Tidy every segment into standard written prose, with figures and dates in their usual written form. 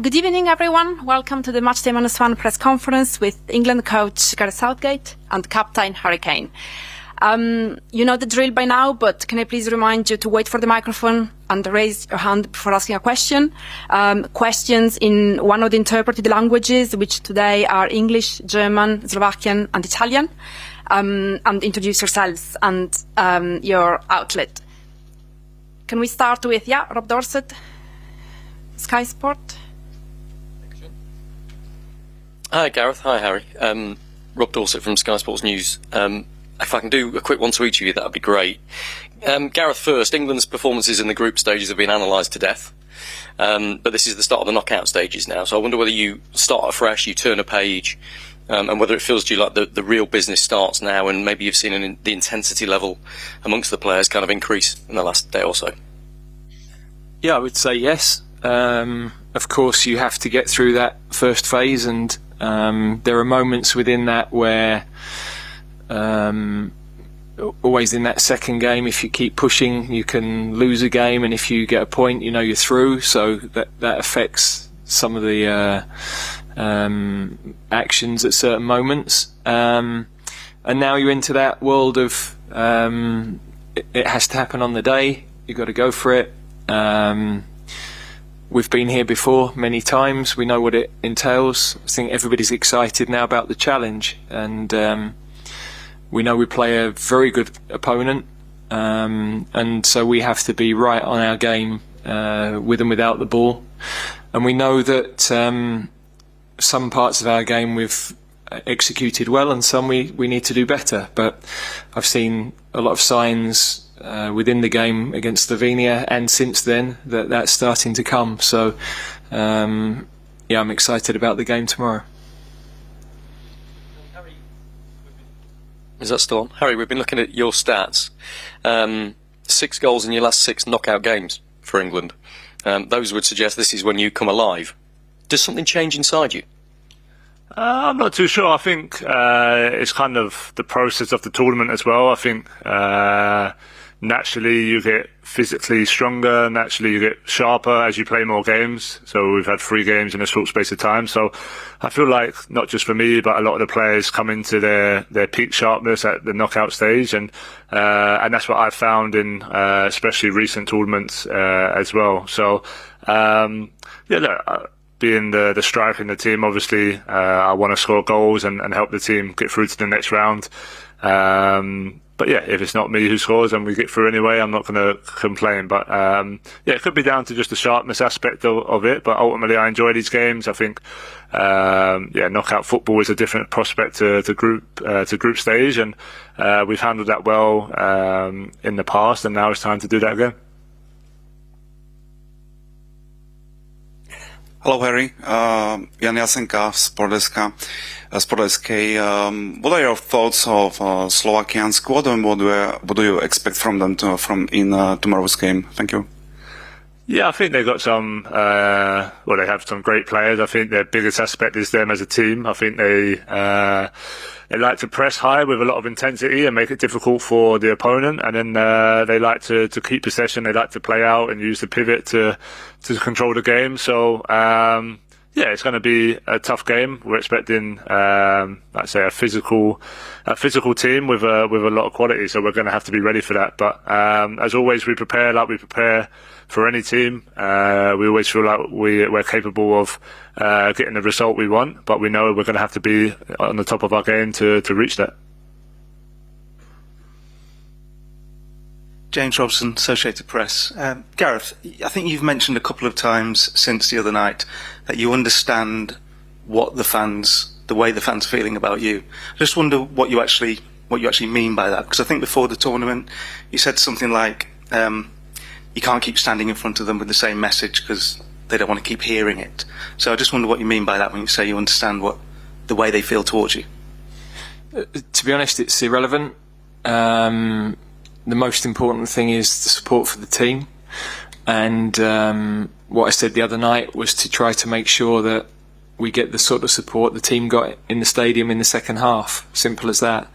Good evening, everyone. Welcome to the Matchday -1 press conference with England coach Gareth Southgate and captain Harry Kane. You know the drill by now, but can I please remind you to wait for the microphone and raise your hand before asking a question. Questions in one of the interpreted languages, which today are English, German, Slovakian and Italian. And introduce yourselves and your outlet. Can we start with, Rob Dorset, Sky Sport? Hi Gareth, hi Harry. Rob Dorset from Sky Sports News. If I can do a quick one to each of you, that would be great. Gareth first, England's performances in the group stages have been analysed to death. But this is the start of the knockout stages now, so I wonder whether you start afresh, you turn a page, and whether it feels to you like the real business starts now, and maybe you've seen the intensity level amongst the players kind of increase in the last day or so. Yeah, I would say yes. Of course, you have to get through that first phase, and there are moments within that where always in that second game, if you keep pushing, you can lose a game, and if you get a point, you know you're through. So that affects some of the actions at certain moments. And now you're into that world of it has to happen on the day. You've got to go for it. We've been here before many times. We know what it entails. I think everybody's excited now about the challenge, and we know we play a very good opponent, and so we have to be right on our game with and without the ball. And we know that some parts of our game we've executed well, and some we need to do better. But I've seen a lot of signs within the game against Slovenia and since then that's starting to come. So I'm excited about the game tomorrow. Is that still on? Harry, we've been looking at your stats. 6 goals in your last 6 knockout games for England. Those would suggest this is when you come alive. Does something change inside you? I'm not too sure. I think it's kind of the process of the tournament as well. I think naturally you get physically stronger, naturally you get sharper as you play more games. So we've had 3 games in a short space of time. So I feel like not just for me, but a lot of the players come into their peak sharpness at the knockout stage, and that's what I've found in especially recent tournaments as well. So being the striker in the team, obviously I want to score goals and help the team get through to the next round. But yeah, if it's not me who scores and we get through anyway, I'm not going to complain. But it could be down to just the sharpness aspect of it. But ultimately, I enjoy these games. I think knockout football is a different prospect to group stage, and we've handled that well in the past, and now it's time to do that again. Hello, Harry. Jan Jasenka, Sportdeska. What are your thoughts of Slovakian squad, and what do you expect from them in tomorrow's game? Thank you. Yeah, I think they've got some. They have some great players. I think their biggest aspect is them as a team. I think they like to press high with a lot of intensity and make it difficult for the opponent, and then they like to keep possession. They like to play out and use the pivot to control the game. So it's going to be a tough game. We're expecting, let's say, a physical team with a lot of quality. So we're going to have to be ready for that. But as always, we prepare like we prepare for any team. We always feel like we're capable of getting the result we want, but we know we're going to have to be on the top of our game to reach that. James Robson, Associated Press. Gareth, I think you've mentioned a couple of times since the other night that you understand the way the fans are feeling about you. I just wonder what you actually mean by that, because I think before the tournament you said something like you can't keep standing in front of them with the same message because they don't want to keep hearing it. So I just wonder what you mean by that when you say you understand the way they feel towards you. To be honest, it's irrelevant. The most important thing is the support for the team, and what I said the other night was to try to make sure that we get the sort of support the team got in the stadium in the second half. Simple as that.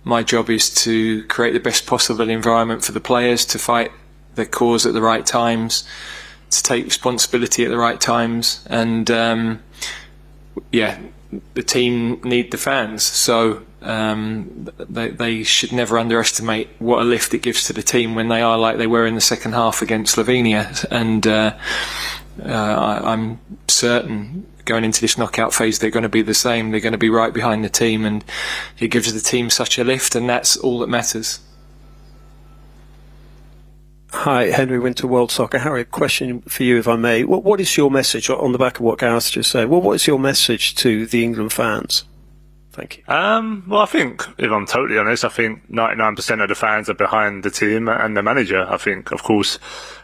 My job is to create the best possible environment for the players to fight their cause at the right times, to take responsibility at the right times, and the team need the fans, so they should never underestimate what a lift it gives to the team when they are like they were in the second half against Slovenia. And I'm certain going into this knockout phase they're going to be the same. They're going to be right behind the team, and it gives the team such a lift, and that's all that matters. Hi, Henry Winter, World Soccer. Harry, a question for you, if I may. What is your message, on the back of what Gareth just said, what is your message to the England fans? Thank you. Well, I think, if I'm totally honest, I think 99% of the fans are behind the team and the manager. I think, of course,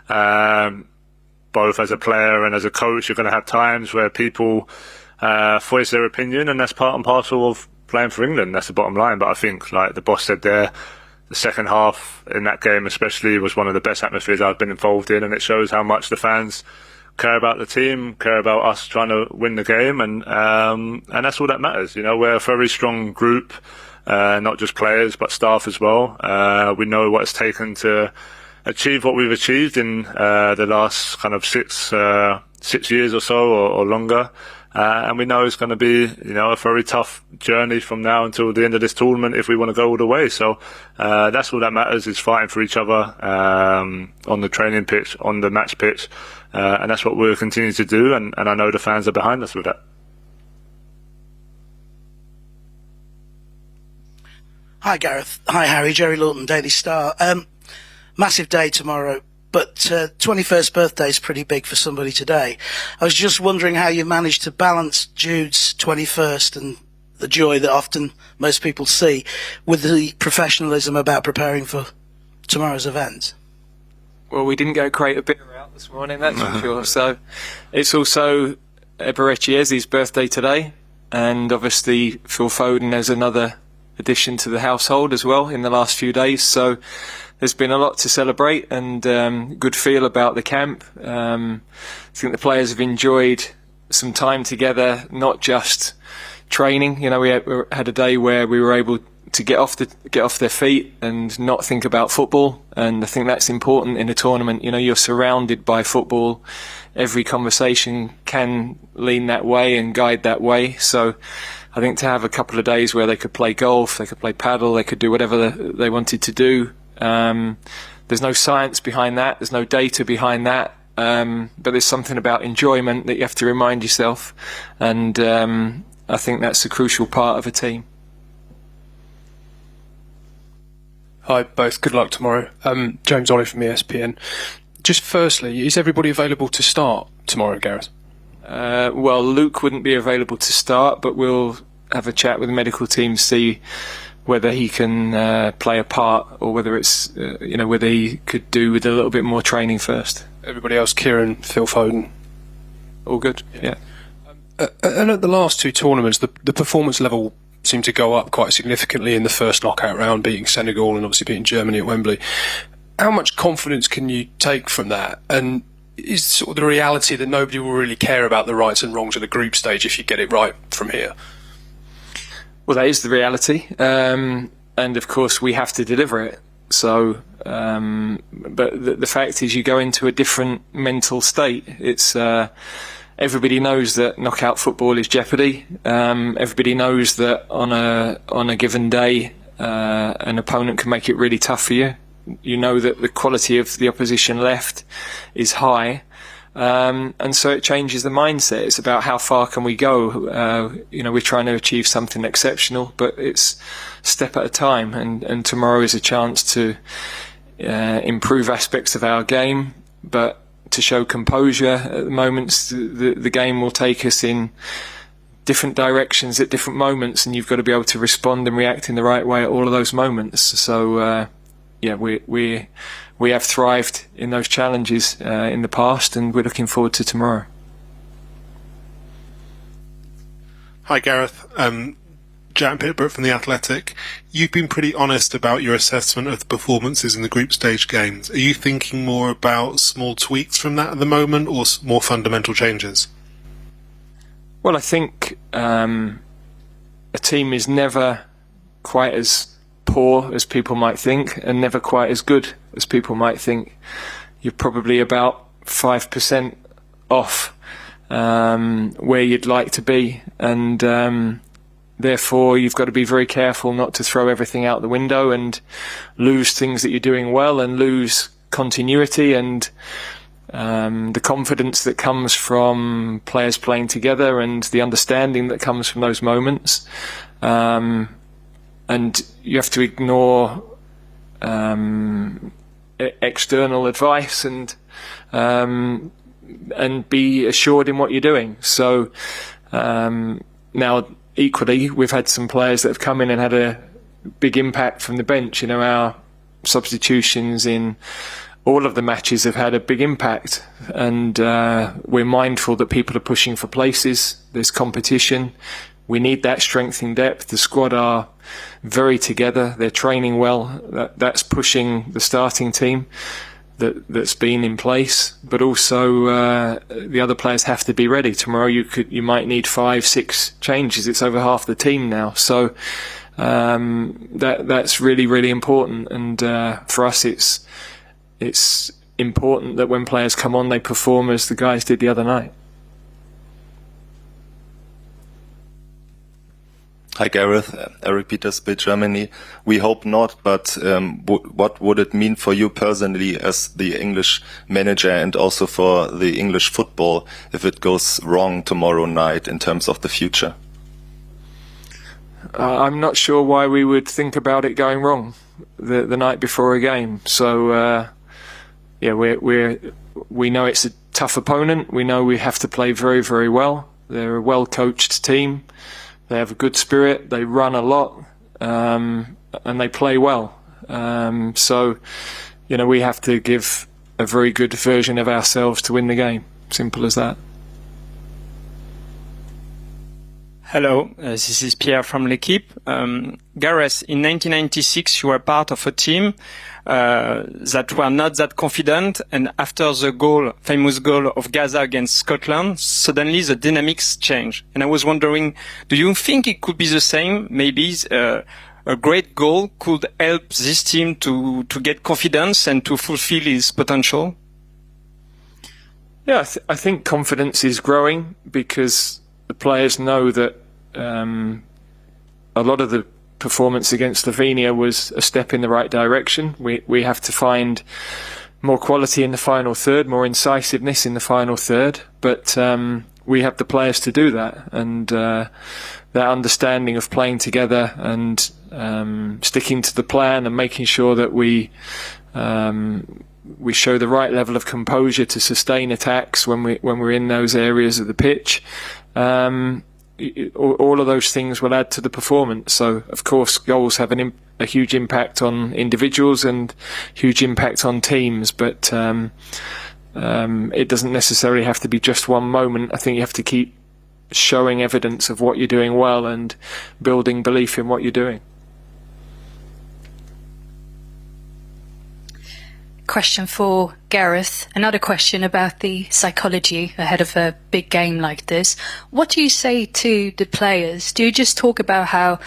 both as a player and as a coach, you're going to have times where people voice their opinion, and that's part and parcel of playing for England. That's the bottom line. But I think, like the boss said there, the second half in that game especially was one of the best atmospheres I've been involved in, and it shows how much the fans care about the team, care about us trying to win the game, and that's all that matters. You know, we're a very strong group, not just players but staff as well. We know what it's taken to achieve what we've achieved in the last kind of 6 years or so, or longer. And we know it's going to be, a very tough journey from now until the end of this tournament if we want to go all the way. So that's all that matters, is fighting for each other on the training pitch, on the match pitch, and that's what we'll continue to do. And I know the fans are behind us with that. Hi, Gareth. Hi, Harry. Jerry Lawton, Daily Star. Massive day tomorrow, but 21st birthday is pretty big for somebody today. I was just wondering how you managed to balance Jude's 21st and the joy that often most people see with the professionalism about preparing for tomorrow's event. Well, we didn't go create a beer out this morning, that's for sure. So it's also Eze's birthday today, and obviously Phil Foden has another addition to the household as well in the last few days. So there's been a lot to celebrate, and good feel about the camp. I think the players have enjoyed some time together, not just training. We had a day where we were able to get off their feet and not think about football, and I think that's important in a tournament. You're surrounded by football. Every conversation can lean that way and guide that way. So I think to have a couple of days where they could play golf, they could play paddle, they could do whatever they wanted to do. There's no science behind that, there's no data behind that, but there's something about enjoyment that you have to remind yourself, and I think that's a crucial part of a team. Hi both, good luck tomorrow. James Ollie from ESPN. Just firstly, is everybody available to start tomorrow, Gareth? Well, Luke wouldn't be available to start, but we'll have a chat with the medical team, see whether he can play a part, or whether it's whether he could do with a little bit more training first. Everybody else, Kieran, Phil Foden, all good. Yeah. And at the last two tournaments, the performance level seemed to go up quite significantly in the first knockout round, beating Senegal and obviously beating Germany at Wembley. How much confidence can you take from that? And is sort of the reality that nobody will really care about the rights and wrongs of the group stage if you get it right from here? Well, that is the reality, and of course we have to deliver it. So, but the fact is, you go into a different mental state. It's everybody knows that knockout football is jeopardy. Everybody knows that on a given day, an opponent can make it really tough for you. You know that the quality of the opposition left is high. And so it changes the mindset. It's about how far can we go. We're trying to achieve something exceptional, but it's a step at a time. And tomorrow is a chance to improve aspects of our game, but to show composure at the moments. The game will take us in different directions at different moments, and you've got to be able to respond and react in the right way at all of those moments. So, we have thrived in those challenges in the past, and we're looking forward to tomorrow. Hi Gareth, Jack Pitbrook from The Athletic. You've been pretty honest about your assessment of the performances in the group stage games. Are you thinking more about small tweaks from that at the moment, or more fundamental changes? Well, I think a team is never quite as poor as people might think, and never quite as good as people might think. You're probably about 5% off where you'd like to be, and therefore you've got to be very careful not to throw everything out the window and lose things that you're doing well and lose continuity and the confidence that comes from players playing together and the understanding that comes from those moments. And you have to ignore external advice and be assured in what you're doing. So now, equally, we've had some players that have come in and had a big impact from the bench. Our substitutions in all of the matches have had a big impact, and we're mindful that people are pushing for places. There's competition. We need that strength in depth. The squad are very together. They're training well. That's pushing the starting team that's been in place. But also the other players have to be ready. Tomorrow you might need 5-6 changes. It's over half the team now. So that's really, really important. And for us, it's important that when players come on, they perform as the guys did the other night. Hi Gareth, Eric Peters, Bild Germany. We hope not, but what would it mean for you personally as the English manager and also for the English football if it goes wrong tomorrow night in terms of the future? I'm not sure why we would think about it going wrong the night before a game. So we know it's a tough opponent. We know we have to play very, very well. They're a well-coached team. They have a good spirit. They run a lot, and they play well. So we have to give a very good version of ourselves to win the game. Simple as that. Hello, this is Pierre from L'Equipe. Gareth, in 1996 you were part of a team that were not that confident, and after the famous goal of Gaza against Scotland, suddenly the dynamics changed. And I was wondering, do you think it could be the same? Maybe a great goal could help this team to get confidence and to fulfill its potential? Yeah, I think confidence is growing because the players know that a lot of the performance against Slovenia was a step in the right direction. We have to find more quality in the final third, more incisiveness in the final third, but we have the players to do that, and that understanding of playing together and sticking to the plan and making sure that we show the right level of composure to sustain attacks when we're in those areas of the pitch. All of those things will add to the performance. So, of course, goals have a huge impact on individuals and huge impact on teams, but it doesn't necessarily have to be just one moment. I think you have to keep showing evidence of what you're doing well and building belief in what you're doing. Question for Gareth. Another question about the psychology ahead of a big game like this. What do you say to the players? Do you just talk about how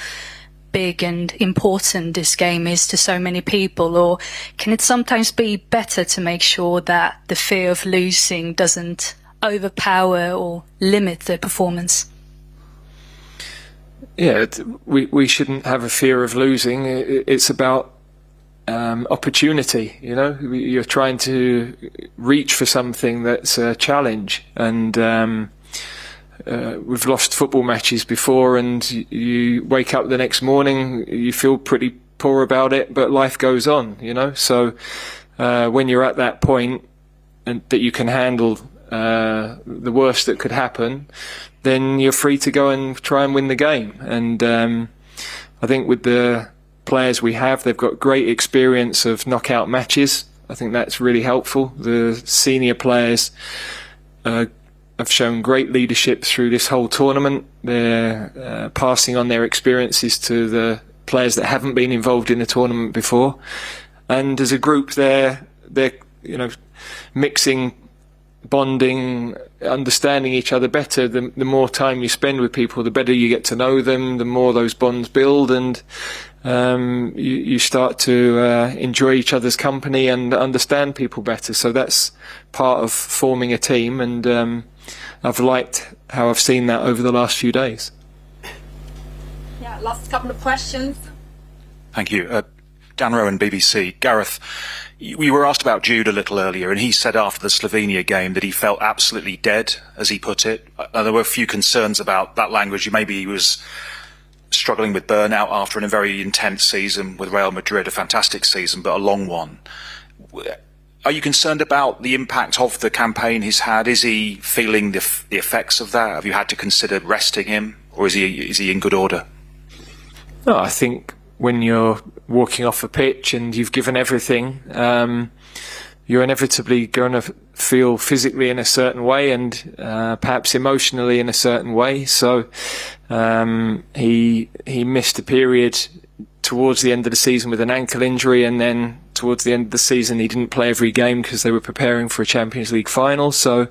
big and important this game is to so many people, or can it sometimes be better to make sure that the fear of losing doesn't overpower or limit the performance? Yeah, we shouldn't have a fear of losing. It's about opportunity. You're trying to reach for something that's a challenge, and we've lost football matches before, and you wake up the next morning, you feel pretty poor about it, but life goes on. So when you're at that point and that you can handle the worst that could happen, then you're free to go and try and win the game. And I think with the players we have, they've got great experience of knockout matches. I think that's really helpful. The senior players have shown great leadership through this whole tournament. They're passing on their experiences to the players that haven't been involved in the tournament before. And as a group, they're mixing, bonding, understanding each other better. The more time you spend with people, the better you get to know them, the more those bonds build, and you start to enjoy each other's company and understand people better. So that's part of forming a team, and I've liked how I've seen that over the last few days. Yeah, last couple of questions. Thank you. Dan Rowan, BBC. Gareth, we were asked about Jude a little earlier, and he said after the Slovenia game that he felt absolutely dead, as he put it. There were a few concerns about that language. Maybe he was struggling with burnout after a very intense season with Real Madrid, a fantastic season, but a long one. Are you concerned about the impact of the campaign he's had? Is he feeling the effects of that? Have you had to consider resting him, or is he in good order? No, I think when you're walking off a pitch and you've given everything, you're inevitably going to feel physically in a certain way and perhaps emotionally in a certain way. So he missed a period towards the end of the season with an ankle injury, and then towards the end of the season he didn't play every game because they were preparing for a Champions League final. So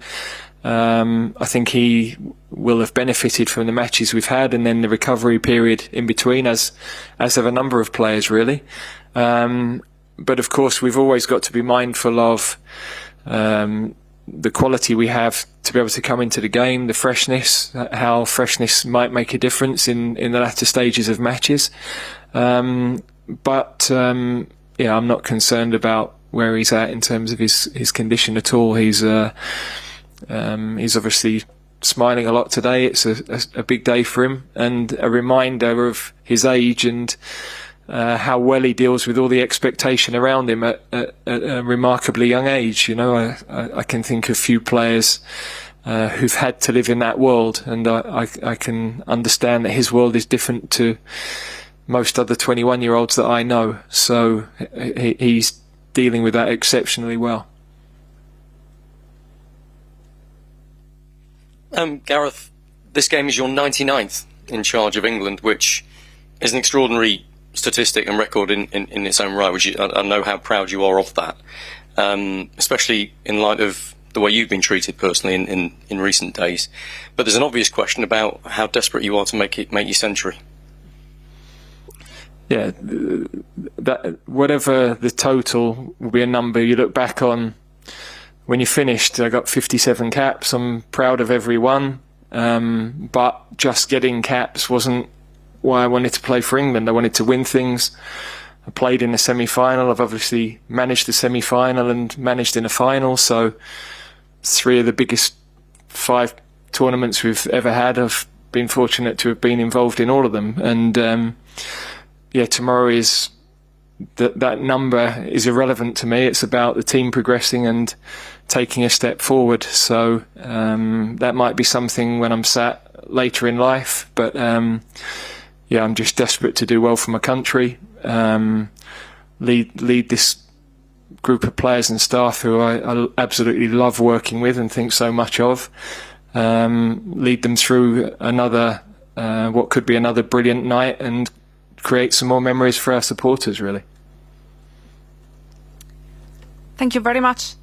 I think he will have benefited from the matches we've had, and then the recovery period in between, as have a number of players really. But of course we've always got to be mindful of the quality we have to be able to come into the game, the freshness, how freshness might make a difference in the latter stages of matches. But I'm not concerned about where he's at in terms of his condition at all. He's obviously smiling a lot today. It's a big day for him, and a reminder of his age and how well he deals with all the expectation around him at a remarkably young age. You know, I can think of few players who've had to live in that world, and I can understand that his world is different to most other 21-year-olds that I know. So he's dealing with that exceptionally well. Gareth, this game is your 99th in charge of England, which is an extraordinary statistic and record in its own right, which I know how proud you are of that, especially in light of the way you've been treated personally in recent days. But there's an obvious question about how desperate you are to make your century. Yeah, that whatever the total will be a number you look back on. When you finished, I got 57 caps. I'm proud of every one, but just getting caps wasn't why I wanted to play for England. I wanted to win things. I played in a semi-final. I've obviously managed the semi-final and managed in a final. So 3 of the biggest 5 tournaments we've ever had. I've been fortunate to have been involved in all of them. And tomorrow is that number is irrelevant to me. It's about the team progressing and taking a step forward. So that might be something when I'm sat later in life, but I'm just desperate to do well for my country, lead this group of players and staff who I absolutely love working with and think so much of, lead them through another what could be another brilliant night, and create some more memories for our supporters, really. Thank you very much,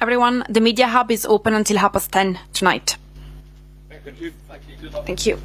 everyone. The Media Hub is open until 10:30 tonight. Thank you. Thank you.